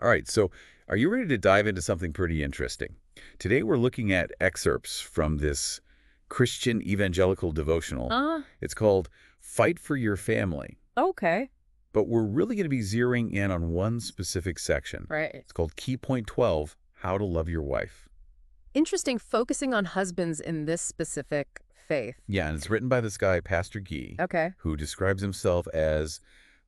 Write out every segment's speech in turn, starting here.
All right, so are you ready to dive into something pretty interesting? Today we're looking at excerpts from this Christian evangelical devotional. Uh, It's called Fight for Your Family, okay. but we're really going to be zeroing in on one specific section. Right. It's called Key Point 12, How to Love Your Wife. Interesting, focusing on husbands in this specific faith. Yeah, and it's written by this guy, Pastor Guy, Okay. who describes himself as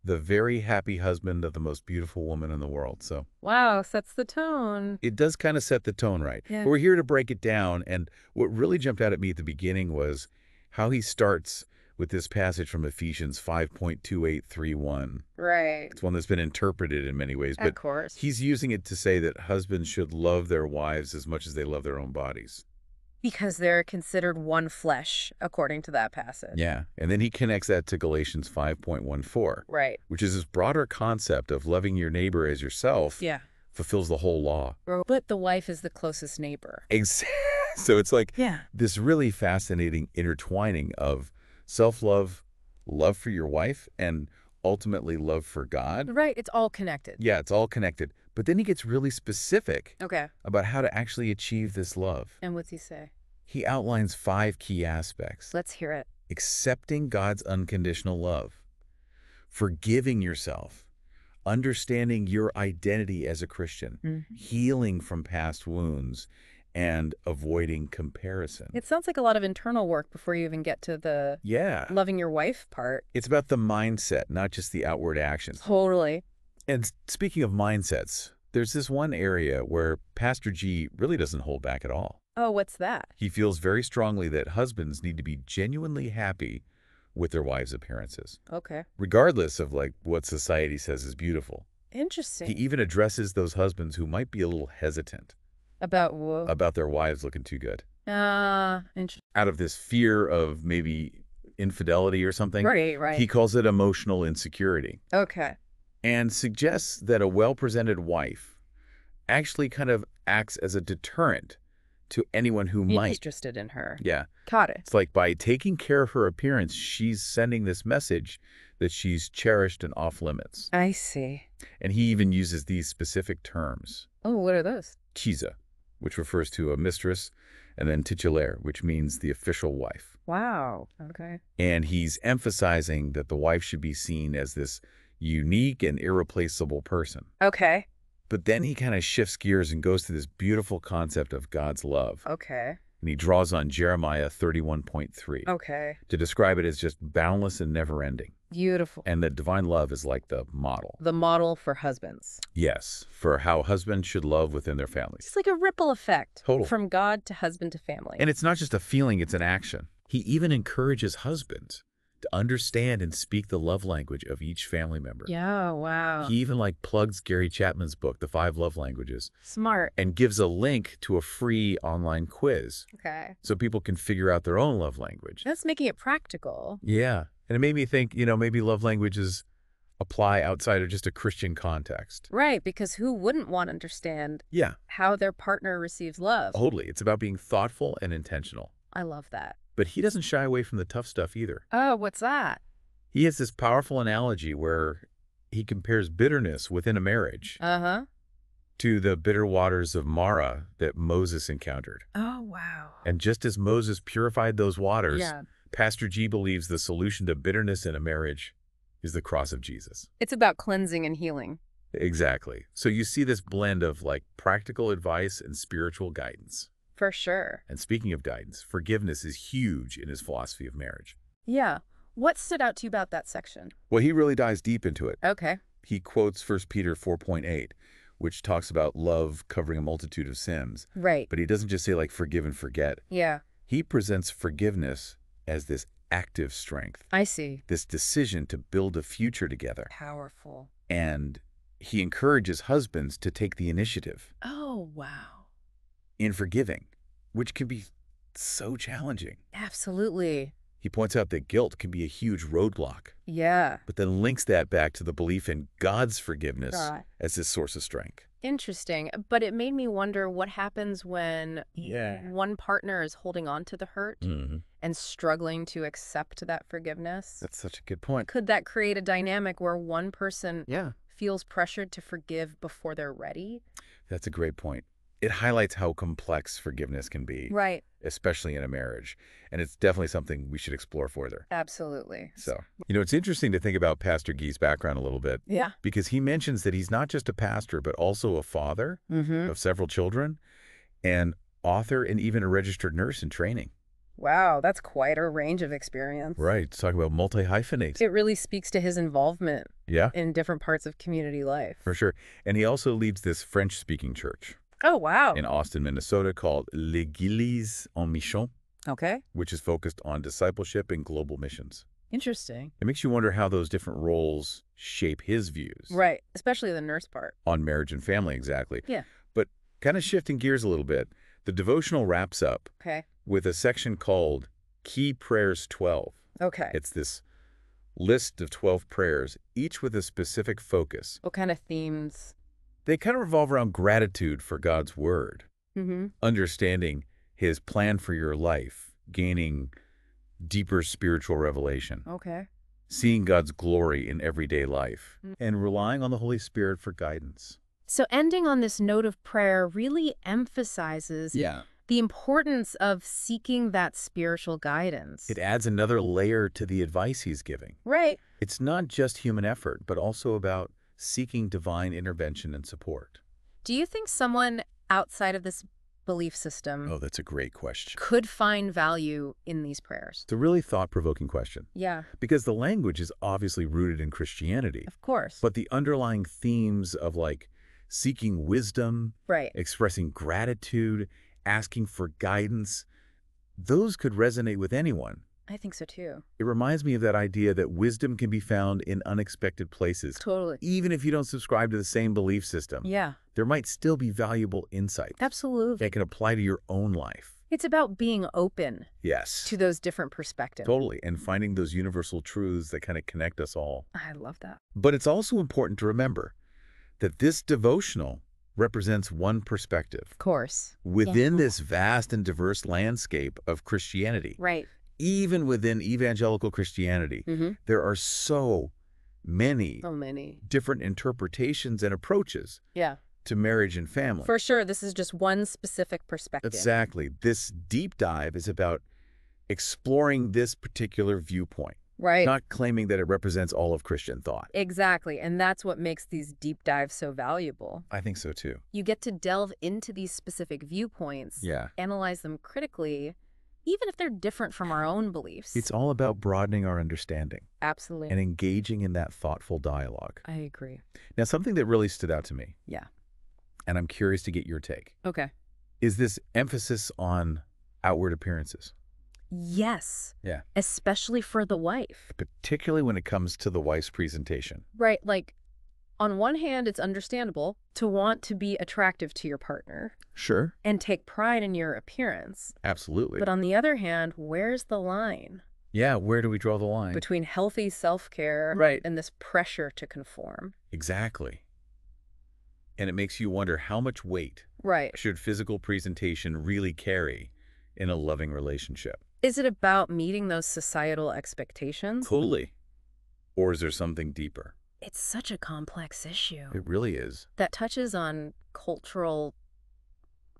the very happy husband of the most beautiful woman in the world. So Wow, sets the tone. it does kind of set the tone right. Yeah. But we're here to break it down. And what really jumped out at me at the beginning was how he starts with this passage from Ephesians 5.2831. Right. It's one that's been interpreted in many ways, Of but course. he's using it to say that husbands should love their wives as much as they love their own bodies. Because they're considered one flesh, according to that passage. Yeah. And then he connects that to Galatians 5.14, Right. which is this broader concept of loving your neighbor as yourself Yeah. fulfills the whole law. But the wife is the closest neighbor. So it's like Yeah. this really fascinating intertwining of self-love, love for your wife, and ultimately love for God. Right, it's all connected. Yeah, it's all connected. But then he gets really specific Okay. about how to actually achieve this love. And what's he say? He outlines 5 key aspects. Let's hear it. Accepting God's unconditional love, forgiving yourself, understanding your identity as a Christian, Mhm. healing from past wounds, and avoiding comparison. It sounds like a lot of internal work before you even get to the Yeah. loving your wife part. It's about the mindset, not just the outward actions. Totally. And speaking of mindsets, there's this one area where Pastor G really doesn't hold back at all. Oh, what's that? He feels very strongly that husbands need to be genuinely happy with their wives' appearances, Okay. regardless of like what society says is beautiful. Interesting. He even addresses those husbands who might be a little hesitant About what? about their wives looking too good. Interesting. Out of this fear of maybe infidelity or something, Right. he calls it emotional insecurity. Okay. And suggests that a well-presented wife actually kind of acts as a deterrent to anyone who might. Interested in her. Yeah. Caught it. It's like by taking care of her appearance, she's sending this message that she's cherished and off limits. I see. And he even uses these specific terms. Oh, what are those? Kisa, which refers to a mistress, and then titulaire, which means the official wife. Wow. Okay. And he's emphasizing that the wife should be seen as this unique and irreplaceable person. Okay. But then he kind of shifts gears and goes to this beautiful concept of God's love. Okay. And he draws on Jeremiah 31.3 Okay. to describe it as just boundless and never-ending. Beautiful. And that divine love is like the model. The model for husbands. Yes, for how husbands should love within their families. It's like a ripple effect. Total. From God to husband to family. And it's not just a feeling, it's an action. He even encourages husbands to understand and speak the love language of each family member. Yeah, wow. He even plugs Gary Chapman's book, The 5 Love Languages, Smart. and gives a link to a free online quiz Okay. so people can figure out their own love language. That's making it practical. Yeah. And it made me think, maybe love languages apply outside of just a Christian context. Right, because who wouldn't want to understand Yeah, how their partner receives love? totally. It's about being thoughtful and intentional. I love that. But he doesn't shy away from the tough stuff either. Oh, what's that? He has this powerful analogy where he compares bitterness within a marriage Uh-huh. to the bitter waters of Mara that Moses encountered. Oh, wow. And just as Moses purified those waters, Yeah. Pastor G believes the solution to bitterness in a marriage is the cross of Jesus. It's about cleansing and healing. Exactly. So you see this blend of practical advice and spiritual guidance. For sure. And speaking of guidance, forgiveness is huge in his philosophy of marriage. Yeah. What stood out to you about that section? Well, he really dives deep into it. Okay. He quotes 1 Peter 4.8, which talks about love covering a multitude of sins. Right. But he doesn't just say forgive and forget. Yeah. He presents forgiveness as this active strength, I see. this decision to build a future together. Powerful. And he encourages husbands to take the initiative Oh, wow. in forgiving, which can be so challenging. Absolutely. He points out that guilt can be a huge roadblock, Yeah. but then links that back to the belief in God's forgiveness Right. as his source of strength. Interesting. But it made me wonder what happens when Yeah. one partner is holding on to the hurt and struggling to accept that forgiveness. That's such a good point. Could that create a dynamic where one person Yeah. feels pressured to forgive before they're ready. That's a great point. It highlights how complex forgiveness can be, Right. especially in a marriage. And it's definitely something we should explore further. Absolutely. So, it's interesting to think about Pastor Guy's background a little bit. Yeah. Because he mentions that he's not just a pastor, but also a father of several children, and author, and even a registered nurse in training. Wow, that's quite a range of experience. Right. Talk about multi-hyphenate. It really speaks to his involvement in different parts of community life. For sure. And he also leads this French-speaking church. Oh, wow. In Austin, Minnesota, called l'Église en mission, Okay. which is focused on discipleship and global missions. Interesting. It makes you wonder how those different roles shape his views. Right. Especially the nurse part. On marriage and family, exactly. Yeah. But kind of shifting gears a little bit, the devotional wraps up with a section called Key Prayers 12. Okay. It's this list of 12 prayers, each with a specific focus. What kind of themes? They kind of revolve around gratitude for God's word, understanding his plan for your life, gaining deeper spiritual revelation, Okay. seeing God's glory in everyday life, and relying on the Holy Spirit for guidance. So ending on this note of prayer really emphasizes the importance of seeking that spiritual guidance. It adds another layer to the advice he's giving. Right. It's not just human effort, but also about seeking divine intervention and support. Do you think someone outside of this belief system Oh, that's a great question. could find value in these prayers? It's a really thought-provoking question, Yeah, because the language is obviously rooted in Christianity, of course. but the underlying themes of seeking wisdom, Right. expressing gratitude, asking for guidance, those could resonate with anyone. I think so too. It reminds me of that idea that wisdom can be found in unexpected places. Totally. Even if you don't subscribe to the same belief system, Yeah, there might still be valuable insights absolutely. that can apply to your own life. It's about being open Yes, to those different perspectives. totally, and finding those universal truths that kind of connect us all. I love that. But it's also important to remember that this devotional represents one perspective Of course. within this vast and diverse landscape of Christianity. Right. Even within evangelical Christianity, there are so many So many. different interpretations and approaches Yeah. to marriage and family. For sure, this is just one specific perspective. Exactly. This deep dive is about exploring this particular viewpoint, Right. not claiming that it represents all of Christian thought. Exactly. And that's what makes these deep dives so valuable. I think so too. You get to delve into these specific viewpoints, Yeah. analyze them critically, even if they're different from our own beliefs. It's all about broadening our understanding Absolutely. and engaging in that thoughtful dialogue. I agree. Now, something that really stood out to me, Yeah. and I'm curious to get your take, Okay. is this emphasis on outward appearances. Yes. Yeah. Especially for the wife. Particularly when it comes to the wife's presentation. Right. Like, on one hand, it's understandable to want to be attractive to your partner Sure. and take pride in your appearance. Absolutely. But on the other hand, where's the line Yeah, where do we draw the line? between healthy self-care Right. and this pressure to conform? Exactly. And it makes you wonder how much weight Right. should physical presentation really carry in a loving relationship? Is it about meeting those societal expectations? Totally. Or is there something deeper? It's such a complex issue It really is. that touches on cultural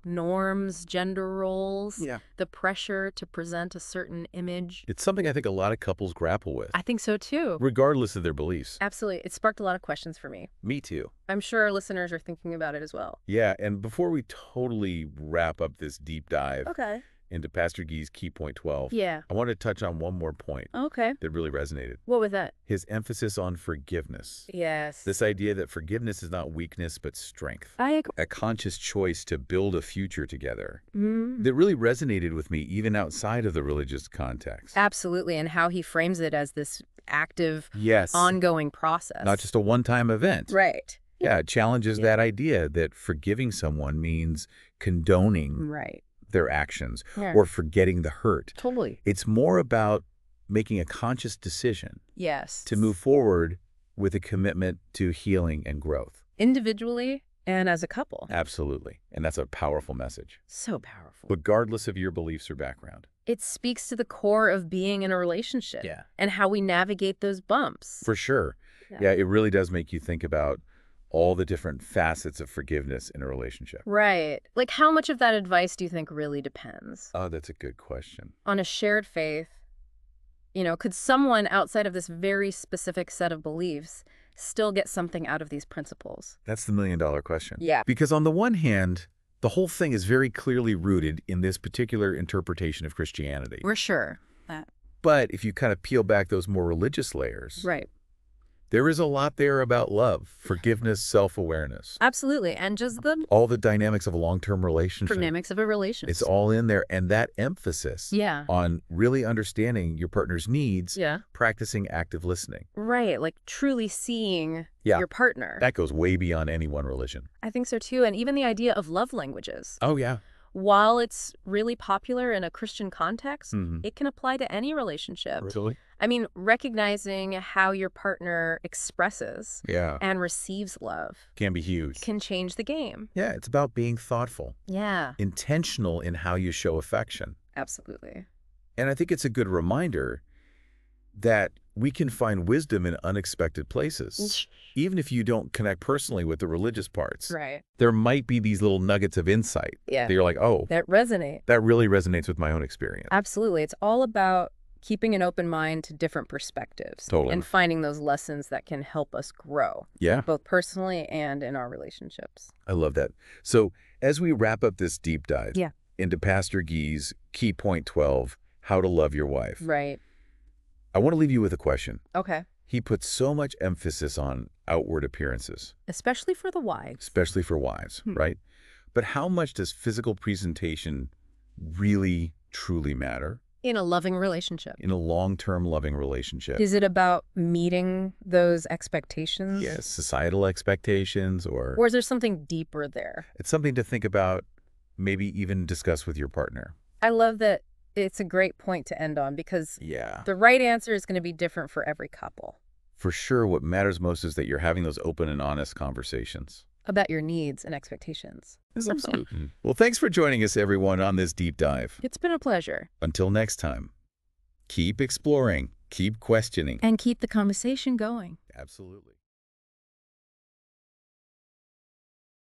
norms, gender roles, Yeah. the pressure to present a certain image. It's something I think a lot of couples grapple with, I think so too. regardless of their beliefs. Absolutely. It sparked a lot of questions for me. Me too. I'm sure our listeners are thinking about it as well. Yeah, and before we totally wrap up this deep dive Okay. into Pastor Guy's Key Point 12, Yeah. I want to touch on one more point Okay. that really resonated. What was that? His emphasis on forgiveness. Yes. This idea that forgiveness is not weakness, but strength. I agree. A conscious choice to build a future together. Mm. That really resonated with me even outside of the religious context. Absolutely. And how he frames it as this active, Yes. ongoing process. Not just a one-time event. Right. Yeah, it challenges that idea that forgiving someone means condoning Right. their actions Yeah. or forgetting the hurt. Totally. It's more about making a conscious decision Yes. to move forward with a commitment to healing and growth. Individually and as a couple. Absolutely. And that's a powerful message, So powerful. regardless of your beliefs or background. It speaks to the core of being in a relationship. Yeah. And how we navigate those bumps. For sure. Yeah, it really does make you think about all the different facets of forgiveness in a relationship. Right. Like, how much of that advice do you think really depends? Oh, that's a good question. On a shared faith, could someone outside of this very specific set of beliefs still get something out of these principles? That's the million-dollar question. Yeah. Because on the one hand, the whole thing is very clearly rooted in this particular interpretation of Christianity. We're sure that. But if you kind of peel back those more religious layers, Right. there is a lot there about love, forgiveness, self-awareness. Absolutely. And just the All the dynamics of a long-term relationship. dynamics of a relationship. It's all in there. And that emphasis on really understanding your partner's needs, practicing active listening. Right. Like truly seeing your partner. That goes way beyond any one religion. I think so too. And even the idea of love languages. Oh, yeah. While it's really popular in a Christian context, it can apply to any relationship. Really? I mean, recognizing how your partner expresses and receives love Can be huge. can change the game. Yeah, it's about being thoughtful, intentional in how you show affection. Absolutely. And I think it's a good reminder that we can find wisdom in unexpected places. Even if you don't connect personally with the religious parts, Right. there might be these little nuggets of insight that you're like, oh, That resonate. that really resonates with my own experience. Absolutely. It's all about keeping an open mind to different perspectives. Totally. And finding those lessons that can help us grow. Yeah. Both personally and in our relationships. I love that. So as we wrap up this deep dive Yeah. into Pastor Guy's key point 12, how to love your wife, Right. I want to leave you with a question. Okay. He puts so much emphasis on outward appearances, Especially for the wives. especially for wives, right? But how much does physical presentation really, truly matter In a loving relationship. in a long-term loving relationship? Is it about meeting those expectations? Yes, societal expectations, or Or is there something deeper there? it's something to think about, maybe even discuss with your partner. I love that it's a great point to end on because Yeah. the right answer is going to be different for every couple. For sure, what matters most is that you're having those open and honest conversations. About your needs and expectations. Absolutely. Well, thanks for joining us, everyone, on this deep dive. It's been a pleasure. Until next time, keep exploring, keep questioning. And keep the conversation going. Absolutely.